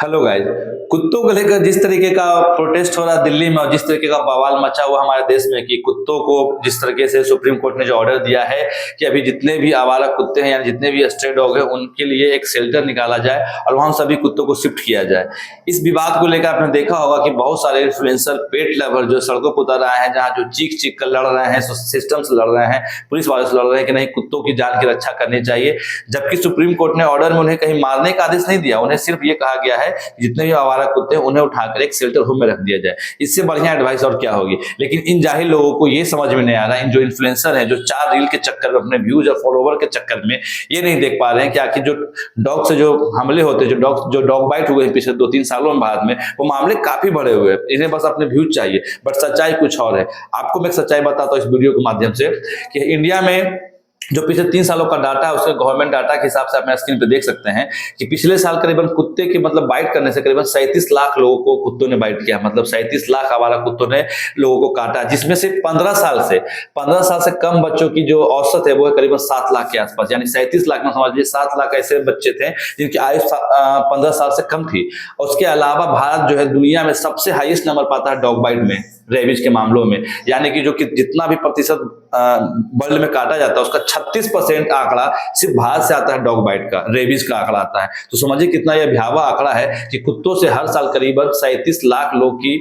Hello guys. कुत्तों को लेकर जिस तरीके का प्रोटेस्ट हो रहा है दिल्ली में और जिस तरीके का बवाल मचा हुआ हमारे देश में कि कुत्तों को जिस तरीके से सुप्रीम कोर्ट ने जो ऑर्डर दिया है कि अभी जितने भी आवारा कुत्ते हैं या जितने भी स्ट्रे डॉग हैं उनके लिए एक शेल्टर निकाला जाए और वहां सभी कुत्तों को शिफ्ट किया जाए। इस विवाद को लेकर आपने देखा होगा कि बहुत सारे इन्फ्लुएंसर पेट लवर जो सड़कों पर उतर रहे हैं, जहाँ जो चीख चीख कर लड़ रहे हैं, सिस्टम से लड़ रहे हैं, पुलिस वालों से लड़ रहे हैं कि नहीं कुत्तों की जान की रक्षा करनी चाहिए। जबकि सुप्रीम कोर्ट ने ऑर्डर में उन्हें कहीं मारने का आदेश नहीं दिया, उन्हें सिर्फ ये कहा गया है जितने भी आवारा कुत्ते हैं उन्हें उठाकर एक शेल्टर होम में रख दिया जाए। इससे बढ़िया एडवाइस और क्या होगी। लेकिन इन जाहिल लोगों को ये समझ में नहीं आ रहा, इन जो इन्फ्लुएंसर हैं जो 4 रील के चक्कर में, अपने व्यूज और फॉलोवर के चक्कर में ये नहीं देख पा रहे हैं कि आखिर जो डॉग से जो हमले होते हैं, जो डॉग बाइट हुए हैं पिछले 2-3 सालों में भारत में, वो मामले काफी बड़े हुए हैं। इन्हें बस अपने व्यूज चाहिए, बट सच्चाई कुछ और है। आपको मैं सच्चाई बताता हूँ इस वीडियो के माध्यम से कि इंडिया में जो पिछले 3 सालों का डाटा है उसके गवर्नमेंट डाटा के हिसाब से आप स्क्रीन पे देख सकते हैं कि पिछले साल करीबन कुत्ते के बाइट करने से करीबन 37 लाख लोगों को कुत्तों ने बाइट किया। 37 लाख आवारा कुत्तों ने लोगों को काटा, जिसमें से 15 साल से कम बच्चों की जो औसत है वो है करीबन 7 लाख के आसपास। यानी 37 लाख में समझ लीजिए 7 लाख ऐसे बच्चे थे जिनकी आयु 15 साल से कम थी। उसके अलावा भारत जो है दुनिया में सबसे हाईएस्ट नंबर पाता है डॉग बाइट में, रेबीज के मामलों में। यानी कि जो कि जितना भी प्रतिशत वर्ल्ड में काटा जाता है उसका 36% आंकड़ा सिर्फ भारत से आता है, डॉग बाइट का, रेबीज का आंकड़ा आता है। तो समझिए कितना यह भयावह आंकड़ा है कि कुत्तों से हर साल करीबन 37 लाख लोग की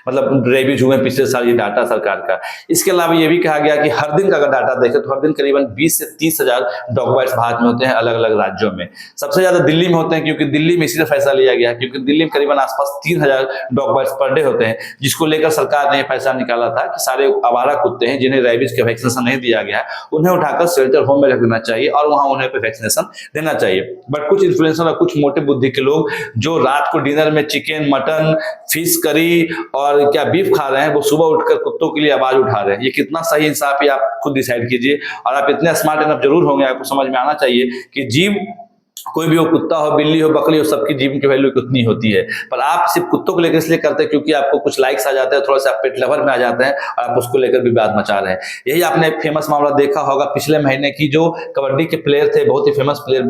रेबीज हुए पिछले साल, ये डाटा सरकार का। इसके अलावा ये भी कहा गया कि हर दिन का अगर डाटा देखें तो हर दिन करीबन 20 से 30 हजार डॉग बाइट्स भारत में होते हैं, अलग अलग राज्यों में। सबसे ज्यादा दिल्ली में होते हैं क्योंकि दिल्ली में इसीलिए फैसला लिया गया क्योंकि दिल्ली में करीबन आसपास 3000 डॉग बाइट्स पर डे होते हैं, जिसको लेकर सरकार ने फैसला निकाला था कि सारे आवारा कुत्ते हैं जिन्हें रेबीज का वैक्सीनेशन नहीं दिया गया है उन्हें उठाकर शेल्टर होम में रख देना चाहिए और वहां उन्हें वैक्सीनेशन देना चाहिए। बट कुछ इन्फ्लुएंसर और कुछ मोटे बुद्धि के लोग जो रात को डिनर में चिकन, मटन, फिश करी और क्या बीफ खा रहे हैं, वो सुबह उठकर कुत्तों के लिए आवाज उठा रहे हैं। ये कितना सही इंसाफ है आप खुद डिसाइड कीजिए। और आप इतने स्मार्ट इनफ जरूर होंगे, आपको समझ में आना चाहिए कि जीव कोई भी हो, कुत्ता हो, बिल्ली हो, बकरी हो, सबकी जीवन की वैल्यू कितनी होती है। पर आप सिर्फ कुत्तों को लेकर इसलिए करते हैं क्योंकि आपको कुछ लाइक्स आ जाते हैं, थोड़ा सा आप पेट लवर में आ जाते हैं और आप उसको लेकर विवाद मचा रहे हैं। यही आपने एक फेमस मामला देखा होगा पिछले महीने की, जो कबड्डी के प्लेयर थे, बहुत ही फेमस प्लेयर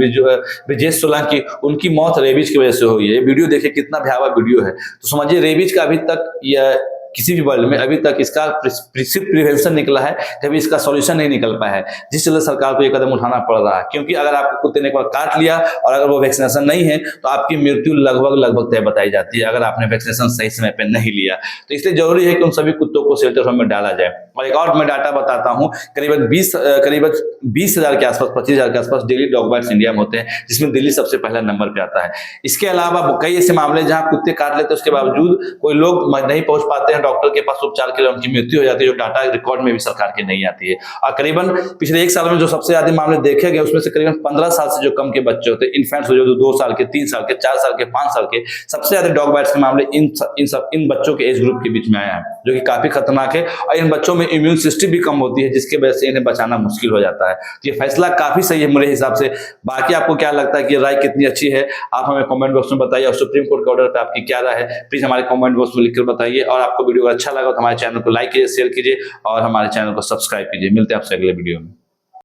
ब्रिजेश सोलंकी, उनकी मौत रेबीज की वजह से हुई है। ये वीडियो देखिए कितना भयावह वीडियो है। तो समझिए रेबीज का अभी तक यह किसी भी वर्ल्ड में अभी तक इसका सिर्फ प्रिवेंशन निकला है, कभी इसका सॉल्यूशन नहीं निकल पाया है, जिस चलते सरकार को ये कदम उठाना पड़ रहा है। क्योंकि अगर आपको कुत्ते ने एक बार काट लिया और अगर वो वैक्सीनेशन नहीं है तो आपकी मृत्यु लगभग तय बताई जाती है अगर आपने वैक्सीनेशन सही समय पर नहीं लिया। तो इसलिए जरूरी है कि उन सभी कुत्तों को शेल्टर होम में डाला जाए। और एक और मैं डाटा बताता हूँ, करीबन 20,000 के आसपास, 25,000 के आसपास डेली डॉग बाइट्स इंडिया में होते हैं, जिसमें दिल्ली सबसे पहला नंबर पे आता है। इसके अलावा कई ऐसे मामले जहां कुत्ते काट लेते हैं, उसके बावजूद कोई लोग नहीं पहुंच पाते हैं डॉक्टर के पास उपचार के लिए, उनकी मृत्यु हो जाती है, जो डाटा रिकॉर्ड में भी सरकार के नहीं आती है। और करीबन पिछले 1 साल में जो सबसे ज्यादा मामले देखे गए उसमें से करीबन 15 साल से जो कम के बच्चे होते हैं, इन्फेंट्स हो, जो 2 साल के, 3 साल के, 4 साल के, 5 साल के, सबसे ज्यादा डॉग बाइट्स के मामले इन बच्चों के एज ग्रुप के बीच में आया है, जो कि काफी खतरनाक है। और इन बच्चों में इम्यून सिस्टम भी कम होती है, जिसके वजह से इन्हें बचाना मुश्किल हो जाता है। ये फैसला काफी सही है मेरे हिसाब से। बाकी आपको क्या लगता है कि राय कितनी अच्छी है, आप हमें कमेंट बॉक्स में बताइए। और सुप्रीम कोर्ट के ऑर्डर पे आपकी क्या राय है, प्लीज हमारे कमेंट बॉक्स में लिखकर बताइए। और आपको वीडियो अच्छा लगा तो हमारे चैनल को लाइक कीजिए, शेयर कीजिए और हमारे चैनल को सब्सक्राइब कीजिए। मिलते हैं आपसे अगले वीडियो में।